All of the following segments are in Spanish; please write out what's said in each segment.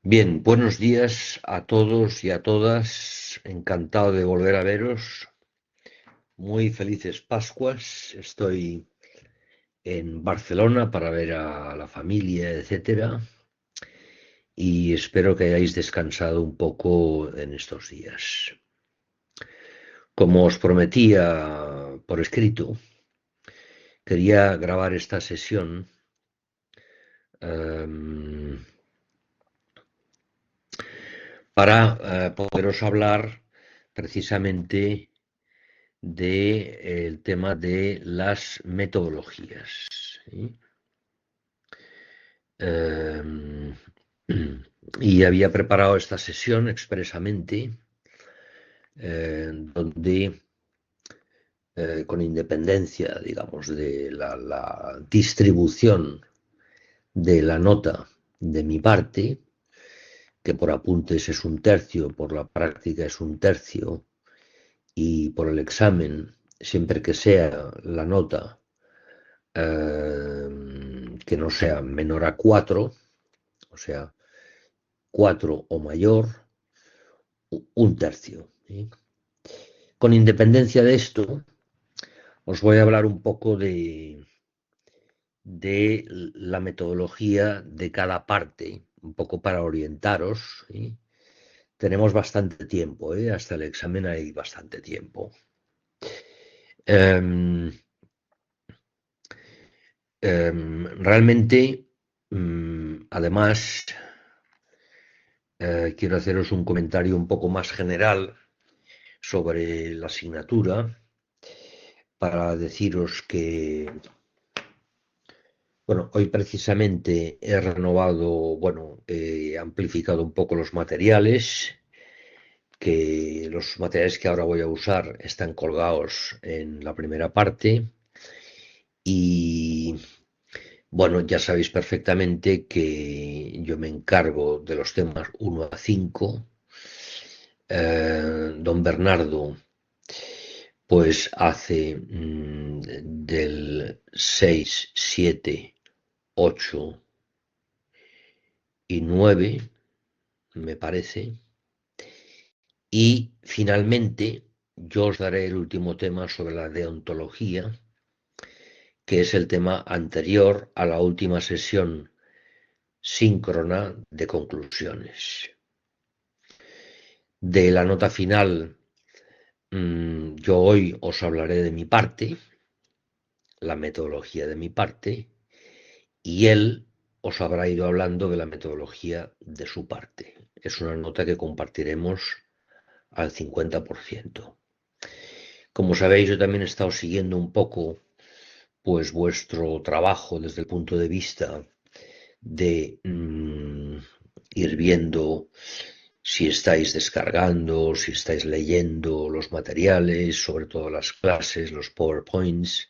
Bien, buenos días a todos y a todas. Encantado de volver a veros. Muy felices Pascuas. Estoy en Barcelona para ver a la familia, etcétera. Y espero que hayáis descansado un poco en estos días. Como os prometía por escrito, quería grabar esta sesión em, para poderos hablar precisamente del tema de las metodologías. ¿Sí? Eh, y había preparado esta sesión expresamente, donde, con independencia, digamos, de la distribución de la nota de mi parte, que por apuntes es un tercio, por la práctica es un tercio, y por el examen, siempre que sea la nota que no sea menor a 4, o sea, 4 o mayor, un tercio. ¿Sí? Con independencia de esto, os voy a hablar un poco de la metodología de cada parte, un poco para orientaros. ¿Sí? Tenemos bastante tiempo, ¿eh? Hasta el examen hay bastante tiempo. Um, Realmente, además, quiero haceros un comentario un poco más general sobre la asignatura para deciros que, bueno, hoy precisamente he renovado, bueno, he amplificado un poco los materiales, que los materiales que ahora voy a usar están colgados en la primera parte y, bueno, ya sabéis perfectamente que yo me encargo de los temas 1 a 5. Don Bernardo pues hace del 6, 7, 8 y 9, me parece. Y finalmente yo os daré el último tema sobre la deontología, que es el tema anterior a la última sesión síncrona de conclusiones. De la nota final, yo hoy os hablaré de mi parte, la metodología de mi parte, y él os habrá ido hablando de la metodología de su parte. Es una nota que compartiremos al 50%. Como sabéis, yo también he estado siguiendo un poco pues vuestro trabajo desde el punto de vista de ir viendo si estáis descargando, si estáis leyendo los materiales, sobre todo las clases, los PowerPoints,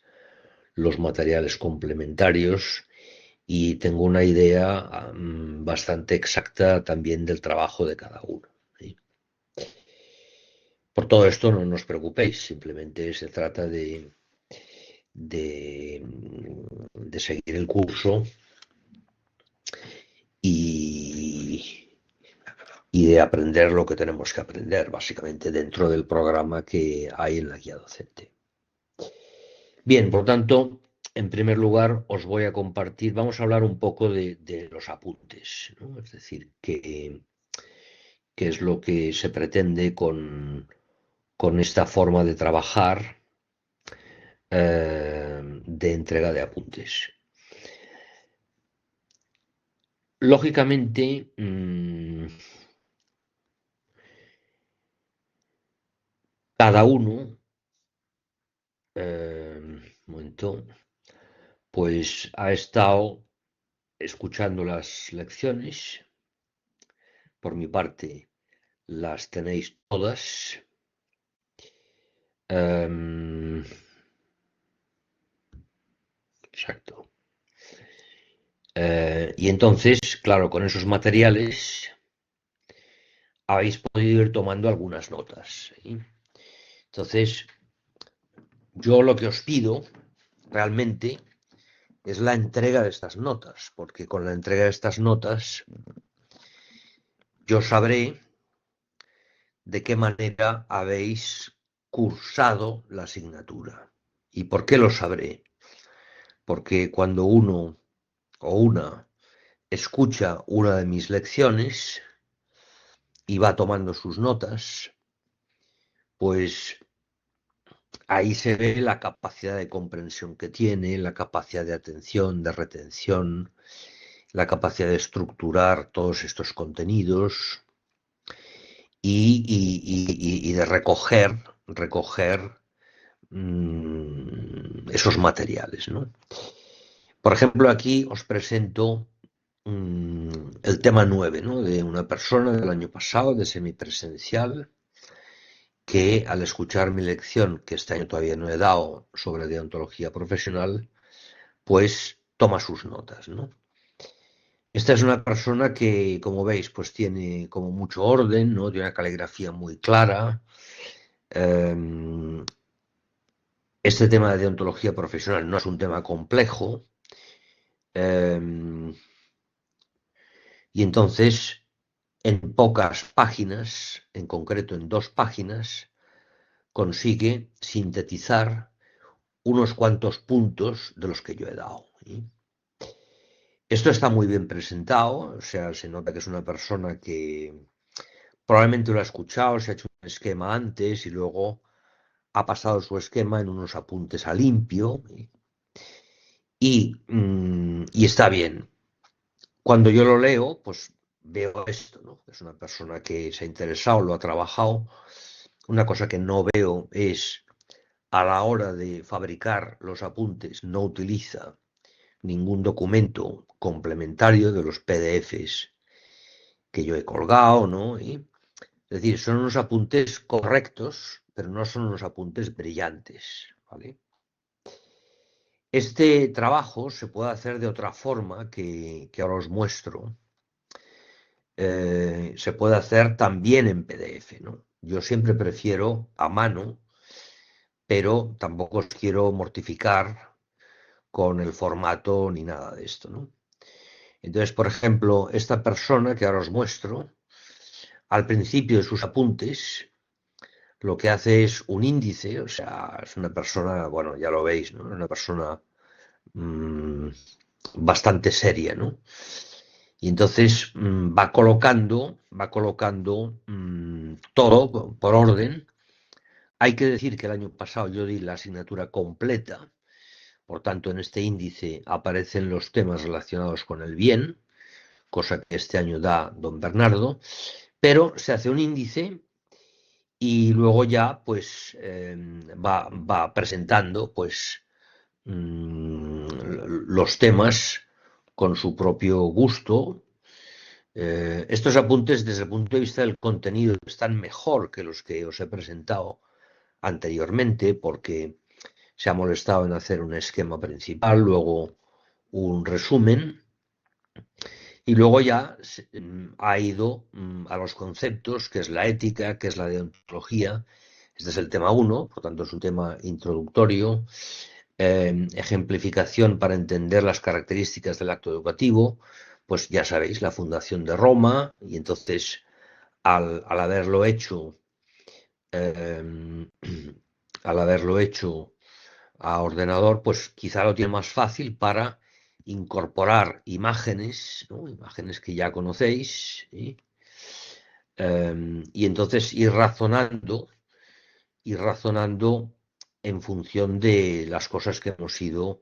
los materiales complementarios, y tengo una idea bastante exacta también del trabajo de cada uno. ¿Sí? Por todo esto no os preocupéis, simplemente se trata de seguir el curso y, y de aprender lo que tenemos que aprender, básicamente dentro del programa que hay en la guía docente. Bien, por tanto, en primer lugar os voy a compartir, vamos a hablar un poco de los apuntes, ¿no? Es decir, qué es lo que se pretende con esta forma de trabajar, de entrega de apuntes. Lógicamente, cada uno, un momento, pues ha estado escuchando las lecciones. Por mi parte, las tenéis todas. Em, exacto. Y entonces, claro, con esos materiales habéis podido ir tomando algunas notas. ¿Sí? Entonces, yo lo que os pido realmente es la entrega de estas notas, porque con la entrega de estas notas yo sabré de qué manera habéis cursado la asignatura. ¿Y por qué lo sabré? Porque cuando uno o una escucha una de mis lecciones y va tomando sus notas, pues ahí se ve la capacidad de comprensión que tiene, la capacidad de atención, de retención, la capacidad de estructurar todos estos contenidos y de recoger esos materiales, ¿no? Por ejemplo, aquí os presento el tema 9, ¿no? De una persona del año pasado, de semipresencial, que al escuchar mi lección, que este año todavía no he dado sobre deontología profesional, pues toma sus notas, ¿no? Esta es una persona que, como veis, pues tiene como mucho orden, ¿no? Tiene una caligrafía muy clara. Este tema de deontología profesional no es un tema complejo. Y entonces, en pocas páginas, en concreto en 2 páginas, consigue sintetizar unos cuantos puntos de los que yo he dado. ¿Sí? Esto está muy bien presentado, o sea, se nota que es una persona que probablemente lo ha escuchado, se ha hecho un esquema antes y luego ha pasado su esquema en unos apuntes a limpio y está bien. Cuando yo lo leo, pues veo esto, ¿no? Es una persona que se ha interesado, lo ha trabajado. Una cosa que no veo es a la hora de fabricar los apuntes, no utiliza ningún documento complementario de los PDFs que yo he colgado, ¿no? Es decir, son unos apuntes correctos, pero no son unos apuntes brillantes, ¿vale? Este trabajo se puede hacer de otra forma que ahora os muestro. Se puede hacer también en PDF, ¿no? Yo siempre prefiero a mano, pero tampoco os quiero mortificar con el formato ni nada de esto, ¿no? Entonces, por ejemplo, esta persona que ahora os muestro, al principio de sus apuntes, lo que hace es un índice, o sea, es una persona, bueno, ya lo veis, ¿no? Una persona mmm, bastante seria, ¿no? Y entonces va colocando todo por orden. Hay que decir que el año pasado yo di la asignatura completa, por tanto en este índice aparecen los temas relacionados con el bien, cosa que este año da don Bernardo, pero se hace un índice y luego ya pues va presentando pues los temas con su propio gusto. Estos apuntes desde el punto de vista del contenido están mejor que los que os he presentado anteriormente porque se ha molestado en hacer un esquema principal, luego un resumen y luego ya ha ido a los conceptos, que es la ética, que es la deontología. Este es el tema 1, por tanto es un tema introductorio. Ejemplificación para entender las características del acto educativo, pues ya sabéis, la fundación de Roma, y entonces al haberlo hecho, eh, al haberlo hecho a ordenador, pues quizá lo tiene más fácil para incorporar imágenes, ¿no? Imágenes que ya conocéis, ¿sí? Y entonces ir razonando en función de las cosas que hemos ido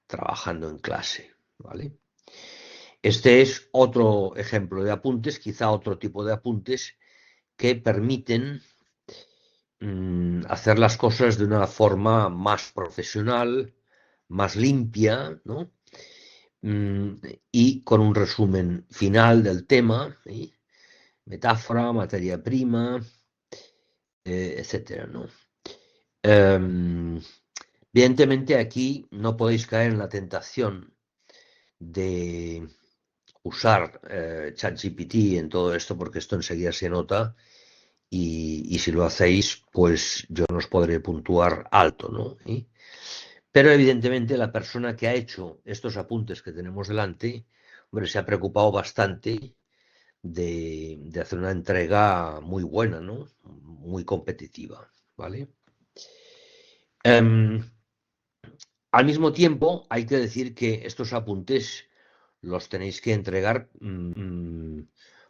trabajando en clase, ¿vale? Este es otro ejemplo de apuntes, quizá otro tipo de apuntes que permiten hacer las cosas de una forma más profesional, más limpia, ¿no? Mm, y con un resumen final del tema, ¿sí? Metáfora, materia prima, etcétera, ¿no? Em, Evidentemente aquí no podéis caer en la tentación de usar ChatGPT en todo esto porque esto enseguida se nota y si lo hacéis pues yo no os podré puntuar alto, ¿no? ¿Y? Pero evidentemente la persona que ha hecho estos apuntes que tenemos delante, hombre, se ha preocupado bastante de hacer una entrega muy buena, ¿no? Muy competitiva, ¿vale? Em, Al mismo tiempo, hay que decir que estos apuntes los tenéis que entregar,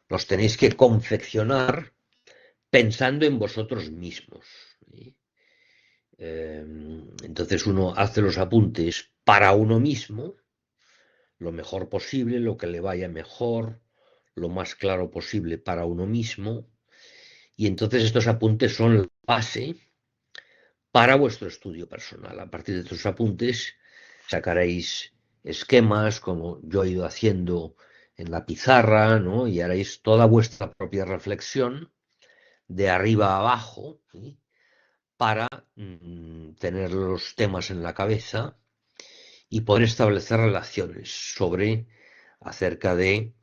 los tenéis que confeccionar pensando en vosotros mismos, ¿sí? Entonces uno hace los apuntes para uno mismo, lo mejor posible, lo que le vaya mejor, lo más claro posible para uno mismo, y entonces estos apuntes son la base para vuestro estudio personal. A partir de estos apuntes sacaréis esquemas como yo he ido haciendo en la pizarra, ¿no? Y haréis toda vuestra propia reflexión de arriba a abajo, ¿sí? Para tener los temas en la cabeza y poder establecer relaciones sobre acerca de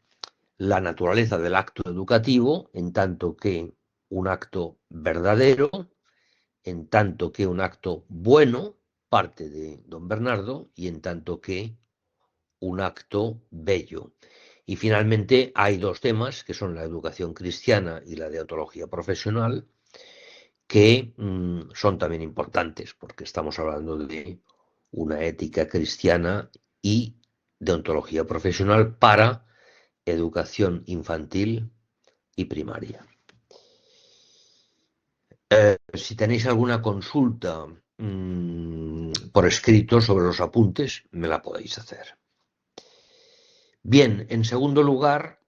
la naturaleza del acto educativo, en tanto que un acto verdadero, en tanto que un acto bueno, parte de don Bernardo, y en tanto que un acto bello. Y finalmente hay dos temas, que son la educación cristiana y la deontología profesional, que son también importantes, porque estamos hablando de una ética cristiana y deontología profesional para educación infantil y primaria. Si tenéis alguna consulta por escrito sobre los apuntes, me la podéis hacer. Bien, en segundo lugar,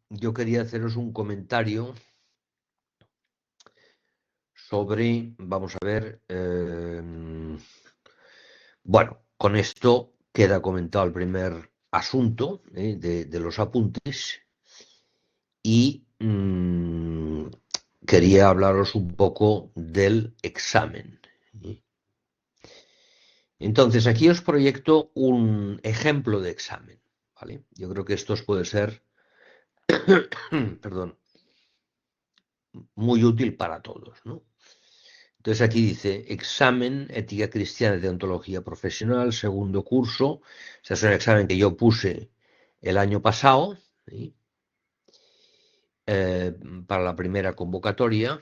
yo quería haceros un comentario sobre, vamos a ver, bueno, con esto queda comentado el primer asunto de los apuntes y quería hablaros un poco del examen. ¿Sí? Entonces, aquí os proyecto un ejemplo de examen, ¿vale? Yo creo que esto os puede ser, perdón, muy útil para todos, ¿no? Entonces aquí dice, examen, ética cristiana y deontología profesional, segundo curso. Este es un examen que yo puse el año pasado, ¿sí? Eh, para la primera convocatoria.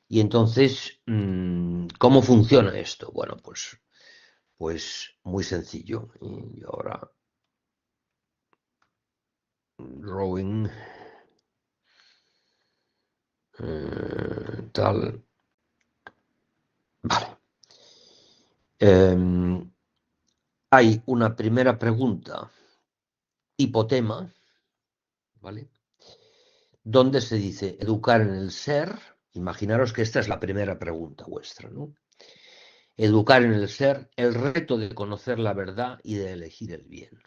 Y entonces, ¿cómo funciona esto? Bueno, pues muy sencillo. Y ahora, drawing, tal. Vale. Hay una primera pregunta tipo tema, ¿vale? Donde se dice educar en el ser. Imaginaros que esta es la primera pregunta vuestra, ¿no? Educar en el ser, el reto de conocer la verdad y de elegir el bien.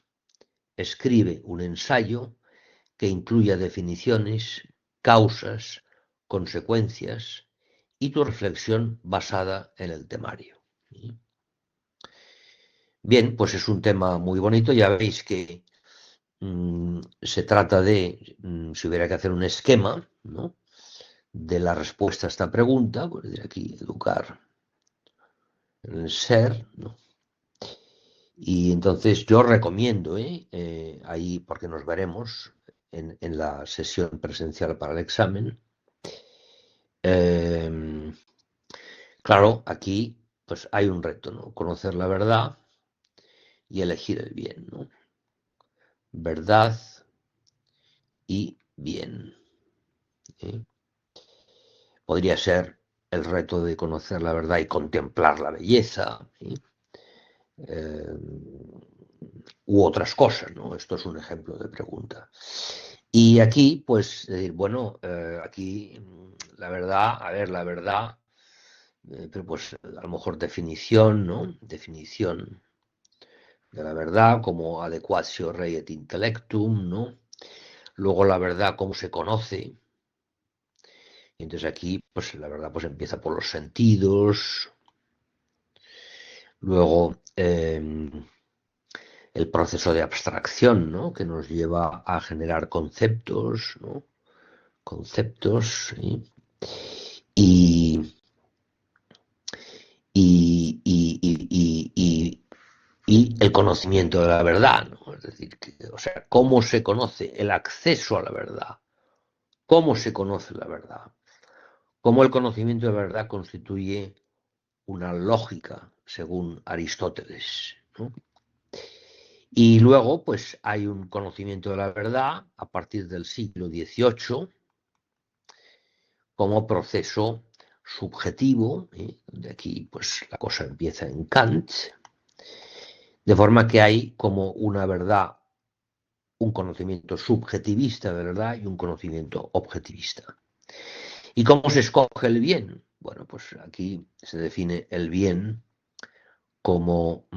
Escribe un ensayo que incluya definiciones, causas, consecuencias y tu reflexión basada en el temario. Bien, pues es un tema muy bonito. Ya veis que se trata de, si hubiera que hacer un esquema, ¿no? De la respuesta a esta pregunta, pues de aquí, educar en el ser, ¿no? Y entonces yo recomiendo, ahí, porque nos veremos en la sesión presencial para el examen, eh, claro, aquí pues hay un reto, ¿no? Conocer la verdad y elegir el bien, ¿no? Verdad y bien. ¿Eh? Podría ser el reto de conocer la verdad y contemplar la belleza, ¿sí? Eh, u otras cosas, ¿no? Esto es un ejemplo de pregunta. Y aquí, pues, decir, bueno, aquí la verdad, a ver, la verdad, pero pues a lo mejor definición, ¿no? Definición de la verdad como adequatio rei et intellectum, ¿no? Luego la verdad, cómo se conoce. Y entonces aquí, pues la verdad, pues empieza por los sentidos. Luego, el proceso de abstracción, ¿no? Que nos lleva a generar conceptos, ¿no? Conceptos, ¿sí? Y, y el conocimiento de la verdad, ¿no? Es decir, que o sea, cómo se conoce el acceso a la verdad, cómo se conoce la verdad, cómo el conocimiento de la verdad constituye una lógica, según Aristóteles, ¿no? Y luego, pues hay un conocimiento de la verdad a partir del siglo XVIII como proceso subjetivo, ¿eh? De aquí, pues la cosa empieza en Kant, de forma que hay como una verdad, un conocimiento subjetivista de verdad y un conocimiento objetivista. ¿Y cómo se escoge el bien? Bueno, pues aquí se define el bien como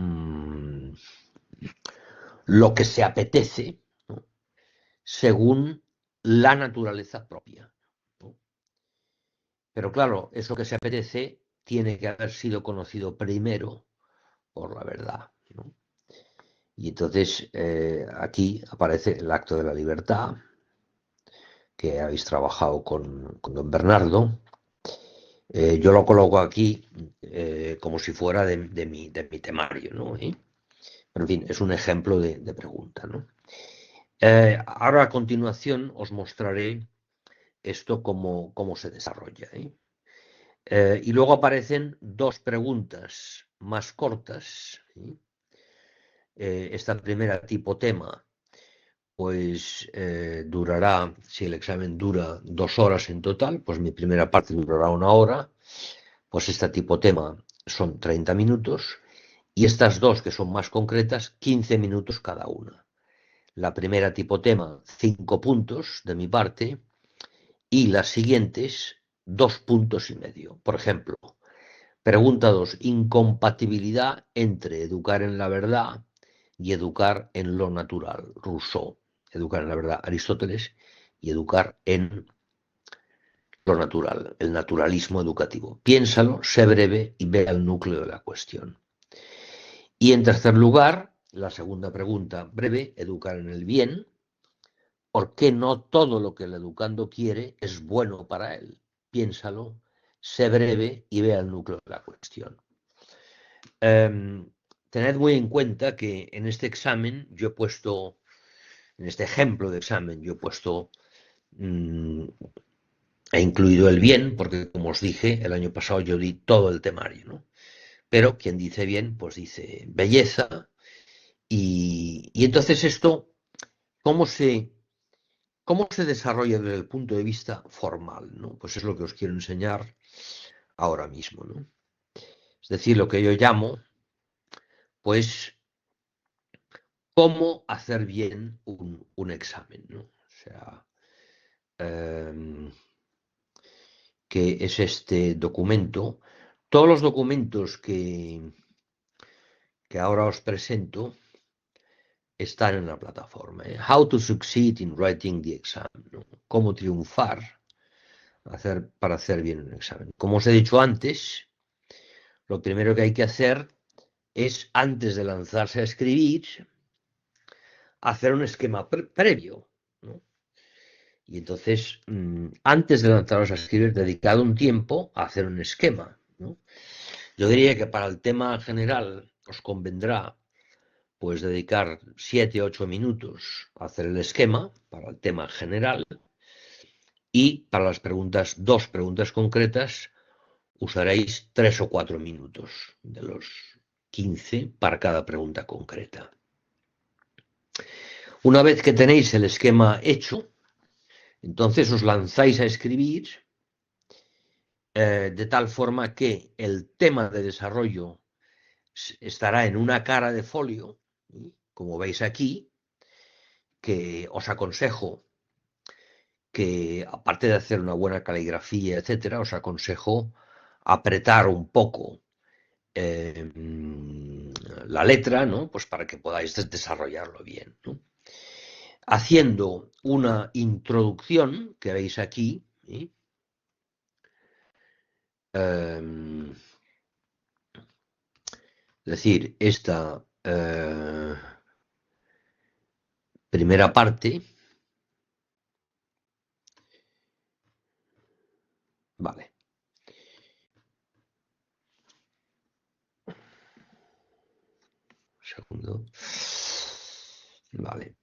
lo que se apetece, ¿no? Según la naturaleza propia, ¿no? Pero claro, eso que se apetece tiene que haber sido conocido primero por la verdad, ¿no? Y entonces aquí aparece el acto de la libertad, que habéis trabajado con don Bernardo. Yo lo coloco aquí como si fuera de mi temario, ¿no? Pero en fin, es un ejemplo de pregunta, ¿no? Ahora a continuación os mostraré esto cómo se desarrolla, ¿eh? Y luego aparecen dos preguntas más cortas, ¿sí? Esta primera tipo tema, pues durará, si el examen dura 2 horas en total, pues mi primera parte durará 1 hora, pues este tipo tema son 30 minutos y estas dos que son más concretas, 15 minutos cada una. La primera tipo tema, 5 puntos de mi parte y las siguientes, 2,5 puntos. Por ejemplo, pregunta 2: incompatibilidad entre educar en la verdad y educar en lo natural. Rousseau. Educar en la verdad, Aristóteles, y educar en lo natural, el naturalismo educativo. Piénsalo, sé breve y ve al núcleo de la cuestión. Y en tercer lugar, la segunda pregunta breve, educar en el bien. ¿Por qué no todo lo que el educando quiere es bueno para él? Piénsalo, sé breve y ve al núcleo de la cuestión. Tened muy en cuenta que en este examen yo he puesto, en este ejemplo de examen, yo he puesto, he incluido el bien, porque como os dije, el año pasado yo di todo el temario, ¿no? Pero quien dice bien, pues dice belleza. Y entonces esto, ¿cómo se, ¿cómo se desarrolla desde el punto de vista formal, ¿no? Pues es lo que os quiero enseñar ahora mismo, ¿no? Es decir, lo que yo llamo, pues, cómo hacer bien un examen, ¿no? O sea, que es este documento. Todos los documentos que ahora os presento están en la plataforma, ¿eh? How to succeed in writing the exam, ¿no? Cómo triunfar para hacer bien un examen. Como os he dicho antes, lo primero que hay que hacer es, antes de lanzarse a escribir, hacer un esquema previo, ¿no? Y entonces, antes de lanzaros a escribir, dedicad un tiempo a hacer un esquema, ¿no? Yo diría que para el tema general os convendrá pues dedicar 7 u 8 minutos a hacer el esquema para el tema general y para las preguntas, dos preguntas concretas, usaréis 3 o 4 minutos de los 15 para cada pregunta concreta. Una vez que tenéis el esquema hecho, entonces os lanzáis a escribir de tal forma que el tema de desarrollo estará en una cara de folio, como veis aquí, que os aconsejo que, aparte de hacer una buena caligrafía, etcétera, os aconsejo apretar un poco la letra, ¿no? Pues para que podáis desarrollarlo bien, ¿no? Haciendo una introducción que veis aquí, ¿sí? Es decir, esta primera parte, vale. Un segundo. Vale.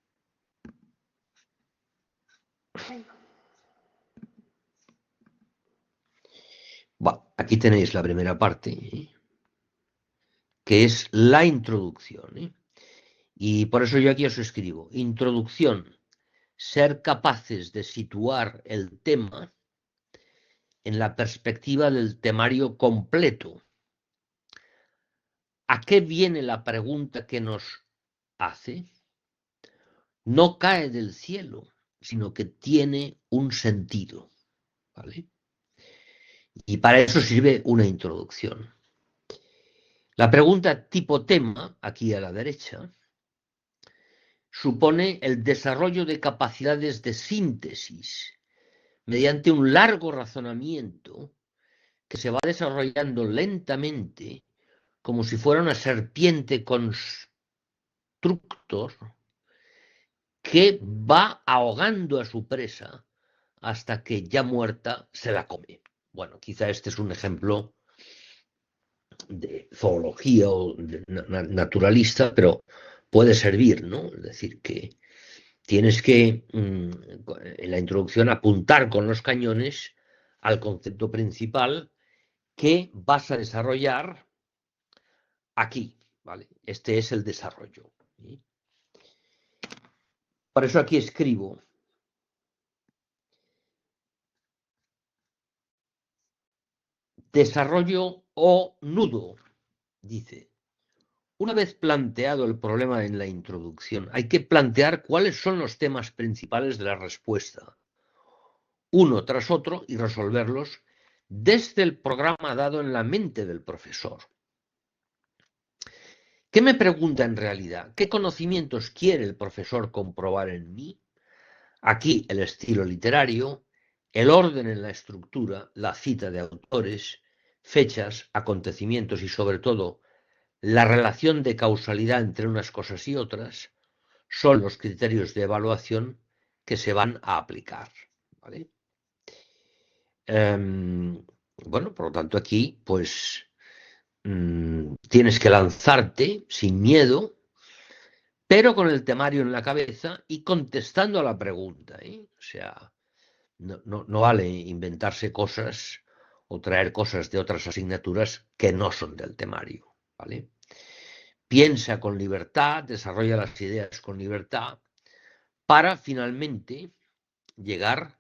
aquí tenéis la primera parte, que es la introducción. Y por eso yo aquí os escribo, introducción, ser capaces de situar el tema en la perspectiva del temario completo. ¿A qué viene la pregunta que nos hace? No cae del cielo, sino que tiene un sentido, ¿vale? Y para eso sirve una introducción. La pregunta tipo tema, aquí a la derecha, supone el desarrollo de capacidades de síntesis mediante un largo razonamiento que se va desarrollando lentamente como si fuera una serpiente constructor que va ahogando a su presa hasta que ya muerta se la come. Bueno, quizá este es un ejemplo de zoología o de naturalista, pero puede servir, ¿no? Es decir, que tienes que, en la introducción, apuntar con los cañones al concepto principal que vas a desarrollar aquí, ¿vale? Este es el desarrollo. ¿Sí? Por eso aquí escribo desarrollo o nudo, dice. Una vez planteado el problema en la introducción, hay que plantear cuáles son los temas principales de la respuesta, uno tras otro, y resolverlos desde el programa dado en la mente del profesor. ¿Qué me pregunta en realidad? ¿Qué conocimientos quiere el profesor comprobar en mí? Aquí el estilo literario, el orden en la estructura, la cita de autores, fechas, acontecimientos y sobre todo la relación de causalidad entre unas cosas y otras son los criterios de evaluación que se van a aplicar. ¿Vale? Bueno, por lo tanto aquí pues tienes que lanzarte sin miedo, pero con el temario en la cabeza y contestando a la pregunta. O sea, no vale inventarse cosas o traer cosas de otras asignaturas que no son del temario. ¿Vale? Piensa con libertad, desarrolla las ideas con libertad para finalmente llegar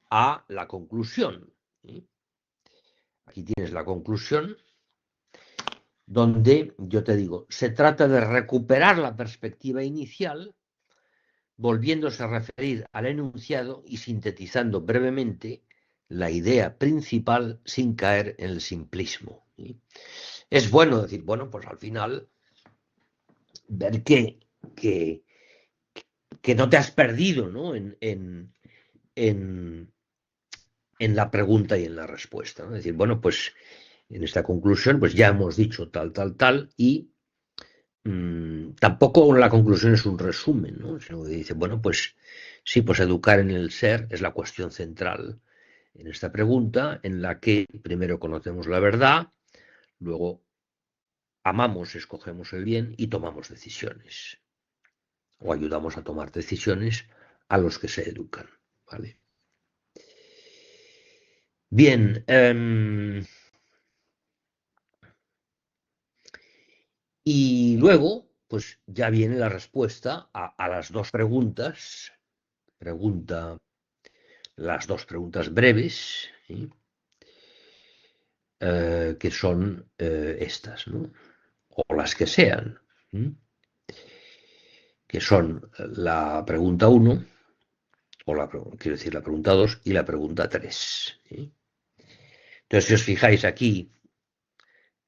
a la conclusión. Aquí tienes la conclusión, donde yo te digo, se trata de recuperar la perspectiva inicial, volviéndose a referir al enunciado y sintetizando brevemente la idea principal sin caer en el simplismo. Es bueno decir, bueno, pues al final, ver que, que no te has perdido, ¿no? En, en la pregunta y en la respuesta, ¿no? Es decir, bueno, pues en esta conclusión, pues ya hemos dicho tal, tal, tal, y tampoco la conclusión es un resumen, ¿no? Sino que dice, bueno, pues sí, pues educar en el ser es la cuestión central en esta pregunta, en la que primero conocemos la verdad, luego amamos, escogemos el bien y tomamos decisiones, o ayudamos a tomar decisiones a los que se educan, ¿vale? Bien, y luego, pues ya viene la respuesta a las dos preguntas, las dos preguntas breves, ¿sí? Que son estas, ¿no? O las que sean, ¿sí? Que son la pregunta 1, quiero decir la pregunta 2 y la pregunta 3. ¿Sí? Entonces, si os fijáis aquí,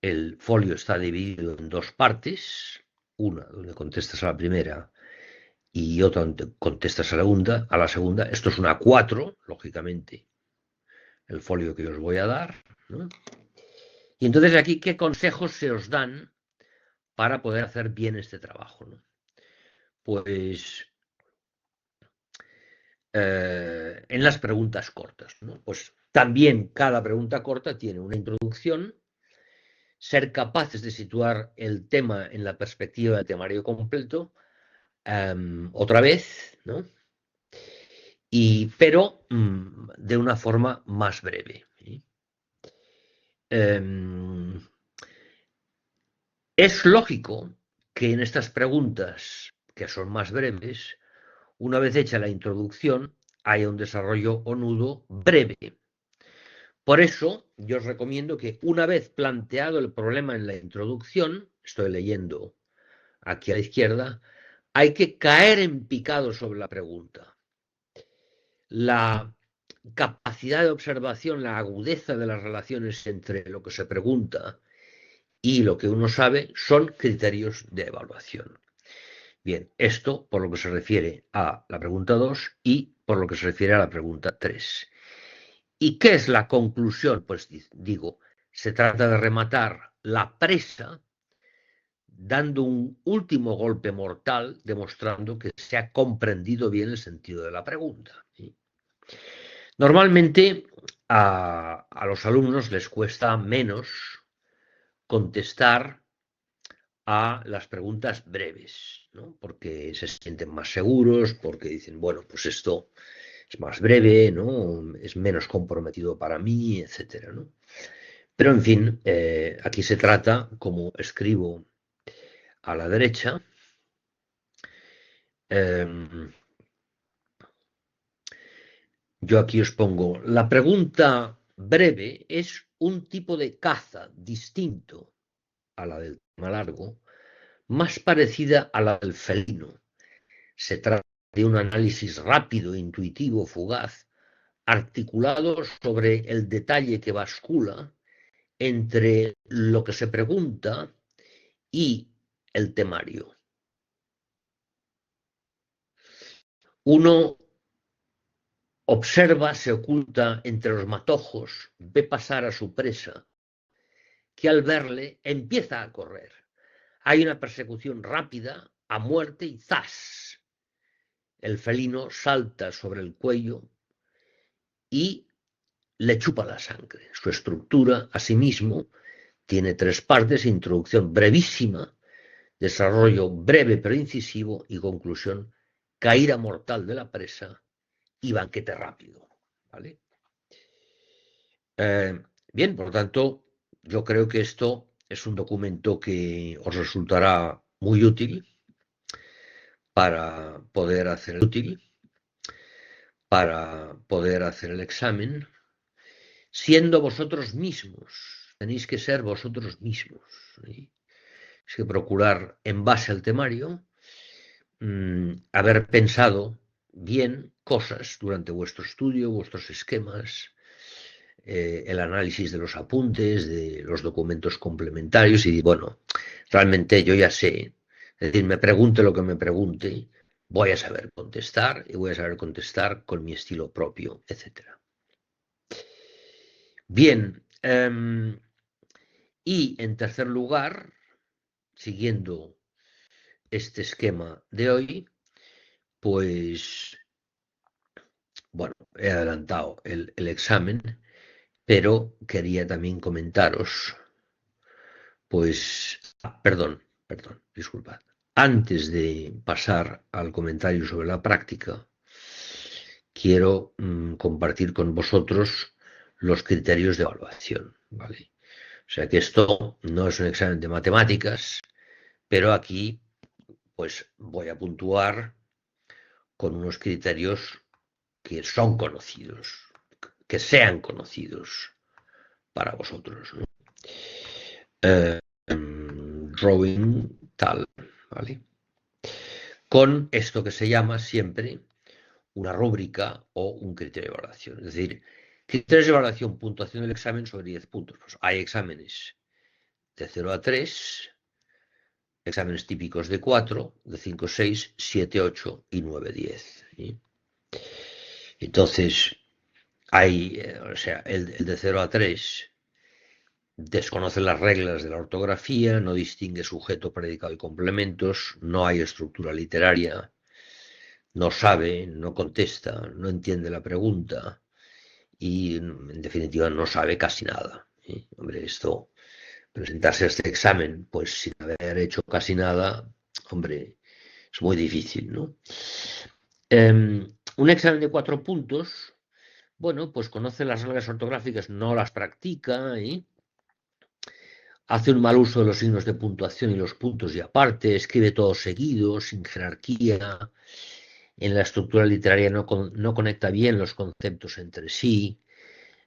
el folio está dividido en dos partes, una donde contestas a la primera y otra donde contestas a la segunda. Esto es una 4, lógicamente, el folio que os voy a dar, ¿no? Y entonces aquí, ¿qué consejos se os dan para poder hacer bien este trabajo, ¿no? Pues en las preguntas cortas, ¿no? Pues también cada pregunta corta tiene una introducción, ser capaces de situar el tema en la perspectiva del temario completo, otra vez, ¿no? Pero de una forma más breve. ¿Sí? Em, es lógico que en estas preguntas, que son más breves, una vez hecha la introducción, haya un desarrollo o nudo breve. Por eso, yo os recomiendo que una vez planteado el problema en la introducción, estoy leyendo aquí a la izquierda, hay que caer en picado sobre la pregunta. La capacidad de observación, la agudeza de las relaciones entre lo que se pregunta y lo que uno sabe son criterios de evaluación. Bien, esto por lo que se refiere a la pregunta 2 y por lo que se refiere a la pregunta 3. ¿Y qué es la conclusión? Pues digo, se trata de rematar la presa dando un último golpe mortal, demostrando que se ha comprendido bien el sentido de la pregunta. ¿Sí? Normalmente a los alumnos les cuesta menos contestar a las preguntas breves, ¿no? Porque se sienten más seguros, porque dicen, bueno, pues esto es más breve, ¿no? Es menos comprometido para mí, etcétera, ¿no? Pero en fin, aquí se trata, como escribo a la derecha, eh, yo aquí os pongo, la pregunta breve es un tipo de caza distinto a la del tema largo, más parecida a la del felino. Se trata de un análisis rápido, intuitivo, fugaz, articulado sobre el detalle que bascula entre lo que se pregunta y el temario. Uno observa, se oculta entre los matojos, ve pasar a su presa, que al verle empieza a correr. Hay una persecución rápida, a muerte y ¡zas! El felino salta sobre el cuello y le chupa la sangre. Su estructura, asimismo, tiene 3 partes: introducción brevísima, desarrollo breve pero incisivo y conclusión, caída mortal de la presa y banquete rápido. ¿Vale? Eh, bien, por lo tanto, yo creo que esto es un documento que os resultará muy útil para poder hacer el examen, siendo vosotros mismos. Tenéis que ser vosotros mismos. ¿Sí? Es que procurar, en base al temario, haber pensado bien cosas durante vuestro estudio, vuestros esquemas, el análisis de los apuntes, de los documentos complementarios y, bueno, realmente yo ya sé, es decir, me pregunte lo que me pregunte, voy a saber contestar y voy a saber contestar con mi estilo propio, etcétera. Bien, y en tercer lugar, siguiendo este esquema de hoy, pues, bueno, he adelantado el examen, pero quería también comentaros, pues, perdón, disculpad. Antes de pasar al comentario sobre la práctica, quiero compartir con vosotros los criterios de evaluación, ¿vale? O sea que esto no es un examen de matemáticas, pero aquí pues voy a puntuar con unos criterios que son conocidos, que sean conocidos para vosotros, ¿no? Drawing tal, ¿vale? Con esto que se llama siempre una rúbrica o un criterio de evaluación. Es decir, criterios de evaluación, puntuación del examen sobre 10 puntos. Pues hay exámenes de 0 a 3, exámenes típicos de 4, de 5, 6, 7, 8 y 9, 10. ¿Sí? Entonces, hay, o sea, el de 0 a 3 desconoce las reglas de la ortografía, no distingue sujeto, predicado y complementos, no hay estructura literaria, no sabe, no contesta, no entiende la pregunta y, en definitiva, no sabe casi nada. ¿Sí? Hombre, esto, presentarse a este examen, pues sin haber hecho casi nada, hombre, es muy difícil, ¿no? Un examen de 4 puntos, bueno, pues conoce las reglas ortográficas, no las practica, ¿eh? hace un mal uso de los signos de puntuación y los puntos y aparte, escribe todo seguido, sin jerarquía. En la estructura literaria no conecta bien los conceptos entre sí.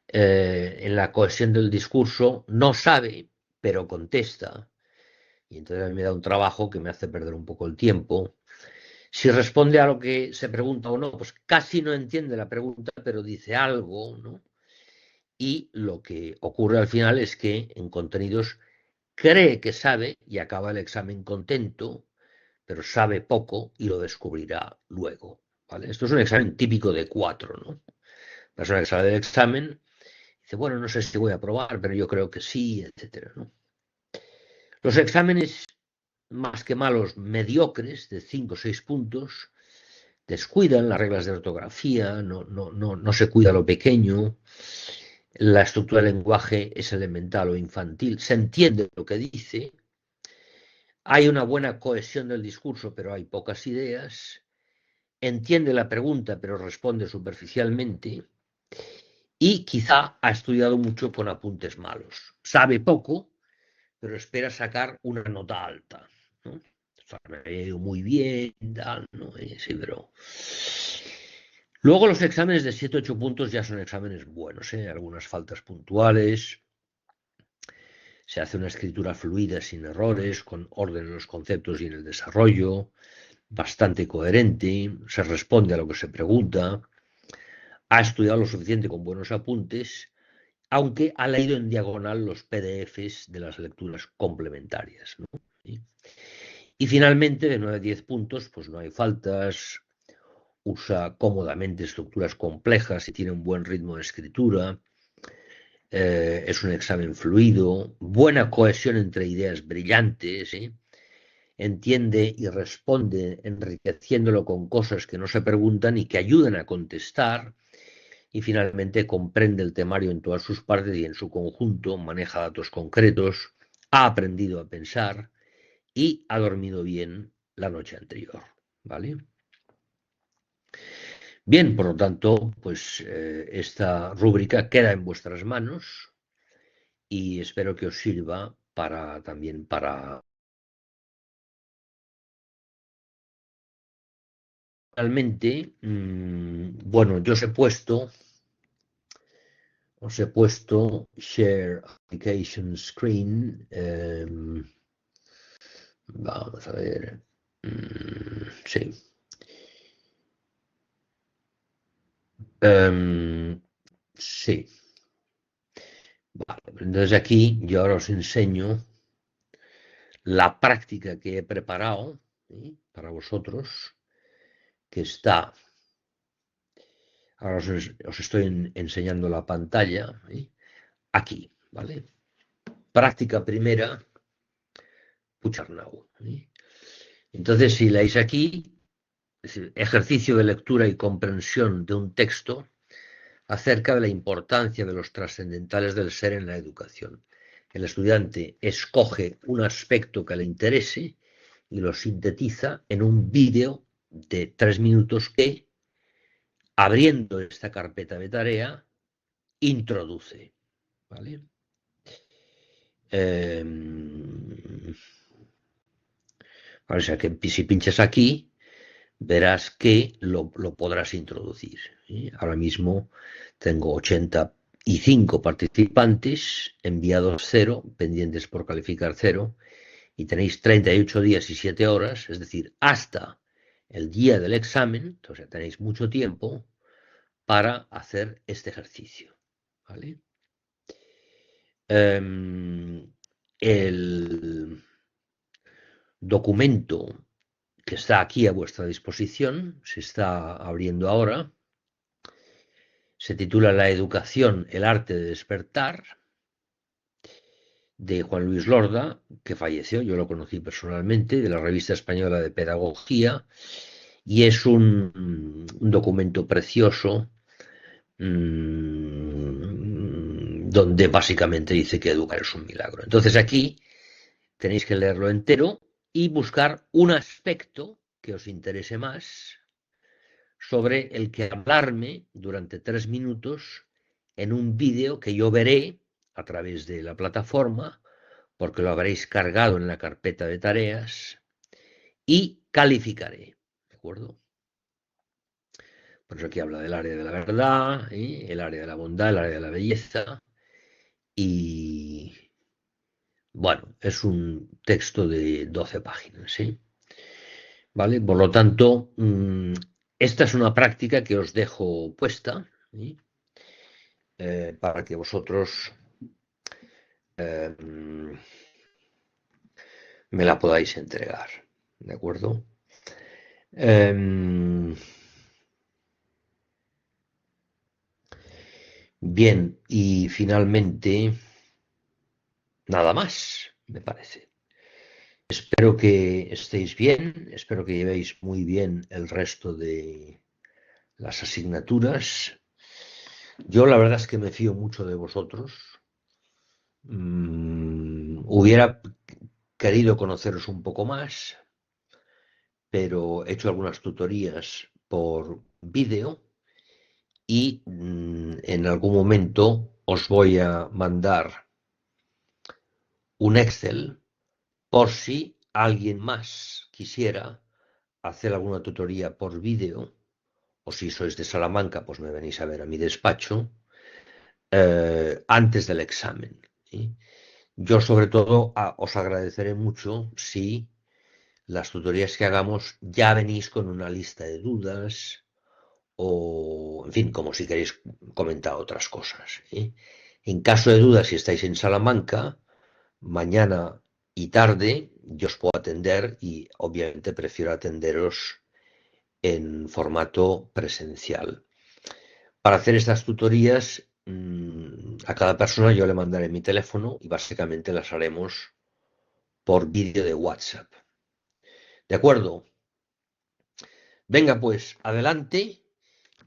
En la cohesión del discurso no sabe, pero contesta. Y entonces a mí me da un trabajo que me hace perder un poco el tiempo. Si responde a lo que se pregunta o no, pues casi no entiende la pregunta, pero dice algo, ¿no? Y lo que ocurre al final es que en contenidos cree que sabe y acaba el examen contento, pero sabe poco y lo descubrirá luego, ¿vale? Esto es un examen típico de 4, ¿no? La persona que sale del examen dice, bueno, no sé si voy a aprobar, pero yo creo que sí, etcétera, ¿no? Los exámenes más que malos, mediocres, de 5 o 6 puntos, descuidan las reglas de ortografía, no se cuida lo pequeño, la estructura del lenguaje es elemental o infantil, se entiende lo que dice, hay una buena cohesión del discurso, pero hay pocas ideas, entiende la pregunta, pero responde superficialmente, y quizá ha estudiado mucho con apuntes malos. Sabe poco, pero espera sacar una nota alta, ¿no? O sea, me ha ido muy bien, tal, ¿no? Sí, pero... Luego los exámenes de 7 8 puntos ya son exámenes buenos, ¿eh? Algunas faltas puntuales, se hace una escritura fluida sin errores, con orden en los conceptos y en el desarrollo, bastante coherente, se responde a lo que se pregunta, ha estudiado lo suficiente con buenos apuntes, aunque ha leído en diagonal los PDFs de las lecturas complementarias, ¿no? Y finalmente, de 9 a 10 puntos, pues no hay faltas, usa cómodamente estructuras complejas y tiene un buen ritmo de escritura, es un examen fluido, buena cohesión entre ideas brillantes, ¿eh? Entiende y responde enriqueciéndolo con cosas que no se preguntan y que ayudan a contestar, y finalmente comprende el temario en todas sus partes y en su conjunto, maneja datos concretos, ha aprendido a pensar y ha dormido bien la noche anterior, ¿vale? Bien, por lo tanto, pues esta rúbrica queda en vuestras manos y espero que os sirva para también para... Realmente, bueno, yo os he puesto Share Application Screen. Vamos a ver. Sí. Sí. Vale, entonces aquí yo ahora os enseño la práctica que he preparado, ¿sí? Para vosotros, que está, ahora os estoy enseñando la pantalla, ¿sí? Aquí, ¿vale? Práctica primera, Pucharnau, ¿sí? Entonces, si leéis aquí, es decir, ejercicio de lectura y comprensión de un texto acerca de la importancia de los trascendentales del ser en la educación. El estudiante escoge un aspecto que le interese y lo sintetiza en un vídeo de 3 minutos que, abriendo esta carpeta de tarea, introduce. ¿Vale? Eh, o sea que si pinchas aquí, verás que lo podrás introducir, ¿sí? Ahora mismo tengo 85 participantes, enviados 0, pendientes por calificar 0, y tenéis 38 días y 7 horas, es decir, hasta el día del examen, o sea, tenéis mucho tiempo para hacer este ejercicio, ¿vale? El documento que está aquí a vuestra disposición, se está abriendo ahora, se titula La educación, el arte de despertar, de Juan Luis Lorda, que falleció, yo lo conocí personalmente, de la Revista Española de Pedagogía, y es un documento precioso donde básicamente dice que educar es un milagro. Entonces aquí tenéis que leerlo entero y buscar un aspecto que os interese más, sobre el que hablarme durante 3 minutos en un vídeo que yo veré a través de la plataforma porque lo habréis cargado en la carpeta de tareas, y calificaré, ¿de acuerdo? Por eso aquí habla del área de la verdad, el área de la bondad, el área de la belleza, y bueno, es un texto de 12 páginas, ¿sí? ¿Vale? Por lo tanto, esta es una práctica que os dejo puesta, ¿sí? Para que vosotros eh, me la podáis entregar, ¿de acuerdo? Em, bien, y finalmente, nada más, me parece. Espero que estéis bien, espero que llevéis muy bien el resto de las asignaturas. Yo la verdad es que me fío mucho de vosotros. Hubiera querido conoceros un poco más, pero he hecho algunas tutorías por vídeo y en algún momento os voy a mandar un Excel por si alguien más quisiera hacer alguna tutoría por vídeo, o si sois de Salamanca, pues me venís a ver a mi despacho, antes del examen, ¿sí? Yo sobre todo os agradeceré mucho si las tutorías que hagamos ya venís con una lista de dudas o, en fin, como si queréis comentar otras cosas, ¿sí? En caso de dudas, si estáis en Salamanca, mañana y tarde yo os puedo atender y obviamente prefiero atenderos en formato presencial. Para hacer estas tutorías, a cada persona yo le mandaré mi teléfono y básicamente las haremos por vídeo de WhatsApp. ¿De acuerdo? Venga pues, adelante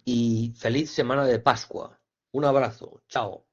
y feliz semana de Pascua. Un abrazo. Chao.